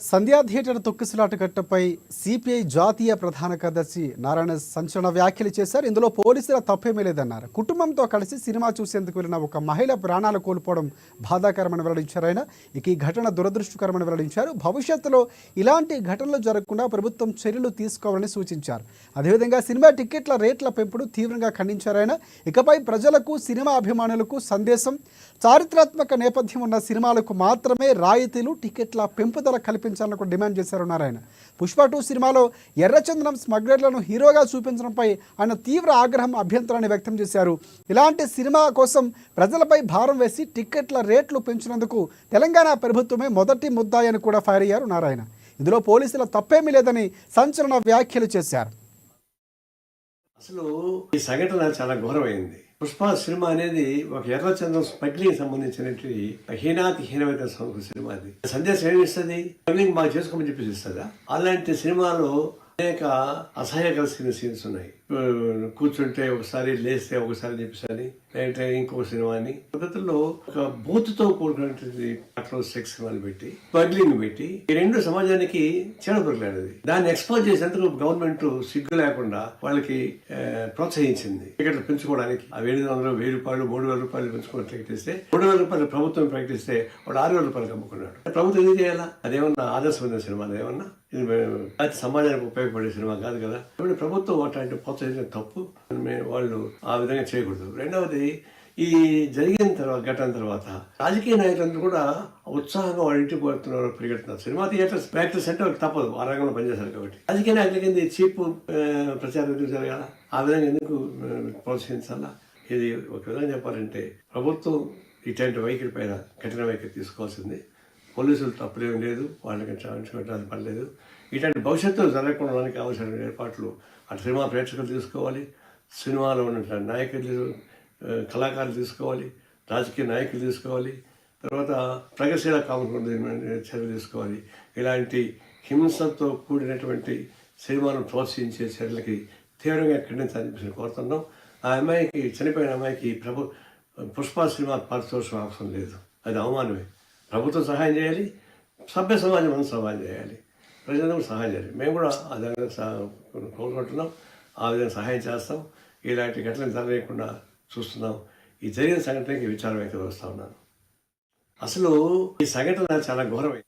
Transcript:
సంధ్యా theatre తొక్కిసలాట ఘట్టంపై CPI జాతీయ ప్రధాన కార్యదర్శి నారాయణ సంచలన వ్యాఖ్యలు చేశారు. ఇందులో పోలీసుల తప్పేమీ లేదన్నారు. కుటుంబంతో కలిసి సినిమా చూసేందుకు వెళ్ళిన ఒక మహిళ ప్రాణాలు కోల్పోవడం బాధాకరమని వెల్లడించారు. ఆయన ఈ ఘటన దురదృష్టకరమని వెల్లడించారు. భవిష్యత్తులో ఇలాంటి ఘటనలు జరగకుండా ప్రభుత్వం చర్యలు తీసుకోవాలని సూచించారు. అదేవిధంగా సినిమా టికెట్ల రేట్ల పెంపుడు తీవ్రంగా ఖండించారు. ఆయన ఇకపై ప్రజలకు, సినిమా అభిమానులకు సందేశం, చారిత్రాత్మక నేపథ్యం ఉన్న సినిమాలకు మాత్రమే రాయితీలు, టికెట్ల పెంపుదల కల్పించాలని డిమాండ్ చేశారు నారాయణ. పుష్ప 2 సినిమాలో ఎర్రచందనం స్మగ్లర్లను హీరోగా చూపించడంపై ఆయన తీవ్ర ఆగ్రహం, అభ్యంతరాన్ని వ్యక్తం చేశారు. ఇలాంటి సినిమా కోసం ప్రజలపై భారం వేసి టికెట్ల రేట్లు పెంచినందుకు తెలంగాణ ప్రభుత్వమే మొదటి ముద్దాయని కూడా ఫైర్ అయ్యారు నారాయణ. ఇందులో పోలీసుల తప్పేమీ లేదని సంచలన వ్యాఖ్యలు చేశారు. అసలు ఈ సంఘటన చాలా ఘోరమైంది. పుష్ప సినిమా అనేది ఒక ఎర్రచంద్రం స్మగ్లింగ్ సంబంధించినటువంటి హీనాతి హీనమైన సినిమా. అది సందేశం ఏమి ఇస్తుంది? స్మగ్లింగ్ బాగా చేసుకోమని చెప్పేసి ఇస్తుందా? అలాంటి సినిమాలో అనేక అసహ్యకర సీన్స్ ఉన్నాయి. కూర్చుంటే ఒకసారి, లేస్తే ఒకసారి చెప్పేసి, లేదంటే ఇంకొక సినిమా అని పద్ధతుల్లో ఒక బూత్తో కూడుకున్నటువంటి సెక్స్ సినిమాలు పెట్టి, స్మగ్లింగ్ పెట్టి, ఈ రెండు సమాజానికి చెడపడలేదు. దాన్ని ఎక్స్పోజ్ చేసేందుకు గవర్నమెంట్ సిగ్గు లేకుండా వాళ్ళకి ప్రోత్సహించింది. టికెట్లు పెంచుకోవడానికి 700, 1000 రూపాయలు, 3000 రూపాయలు పెంచుకోవడం ప్రకటిస్తే, 3000 రూపాయలు ప్రభుత్వం ప్రకటిస్తే వాడు 6000 రూపాయలు అమ్ముకున్నాడు. ప్రభుత్వం ఏం చేయాలా? అదేమన్నా ఆదర్శమైన సినిమా? అదేమన్నా ఇది సమాజానికి ఉపయోగపడే సినిమా కాదు కదా. ప్రభుత్వం అట్లాంటి ప్రోత్సహించిన తప్పు. వాళ్ళు ఆ విధంగా చేయకూడదు. రెండవది, ఈ జరిగిన ఘటన తర్వాత రాజకీయ నాయకులందరూ కూడా ఉత్సాహంగా వాళ్ళ ఇంటికి పోతున్నారు, పరిగెడుతున్నారు. సినిమా థియేటర్స్ ప్రాక్టీస్ అంటే వాళ్ళకి తప్పదు, ఆ రంగంలో పనిచేశారు కాబట్టి. రాజకీయ నాయకుల కింద చీప్ ప్రచారం ఎందుకు జరగాల? ఆ విధంగా ఎందుకు ప్రోత్సహించాలా? ఇది ఒక విధంగా చెప్పాలంటే ప్రభుత్వం ఇట్లాంటి వైఖరి పైన కఠిన వైఖరి తీసుకోవాల్సింది. పోలీసులు తప్పులేం లేదు, వాళ్ళకి పెట్టాల్సిన పర్లేదు. ఇట్లాంటి భవిష్యత్తులో జరగకుండా కావాల్సిన ఏర్పాట్లు అటు సినిమా ప్రేక్షకులు తీసుకోవాలి, సినిమాలో ఉన్న నాయకులు, కళాకారులు తీసుకోవాలి, రాజకీయ నాయకులు తీసుకోవాలి, తర్వాత ప్రగతిశీల కావాల్సిన చర్యలు తీసుకోవాలి. ఇలాంటి హింసతో కూడినటువంటి సినిమాను ప్రోత్సహించే చర్యలకి తీవ్రంగా ఖండించాలని కోరుతున్నాం. ఆ అమ్మాయికి, చనిపోయిన అమ్మాయికి పుష్ప సినిమా పారితోషికం అవసరం లేదు. అది అవమానమే. ప్రభుత్వం సహాయం చేయాలి, సభ్య సమాజం మనం సహాయం చేయాలి, ప్రజలకు సహాయం చేయాలి. మేము కూడా ఆ విధంగా కోరుకుంటున్నాం, ఆ విధంగా సహాయం చేస్తాం. ఇలాంటి ఘటనలు జరగకుండా చూస్తున్నాం. ఈ జరిగిన సంఘటనకి విచారం అయితే వస్తూ ఉన్నాను. అసలు ఈ సంఘటన చాలా ఘోరమైంది.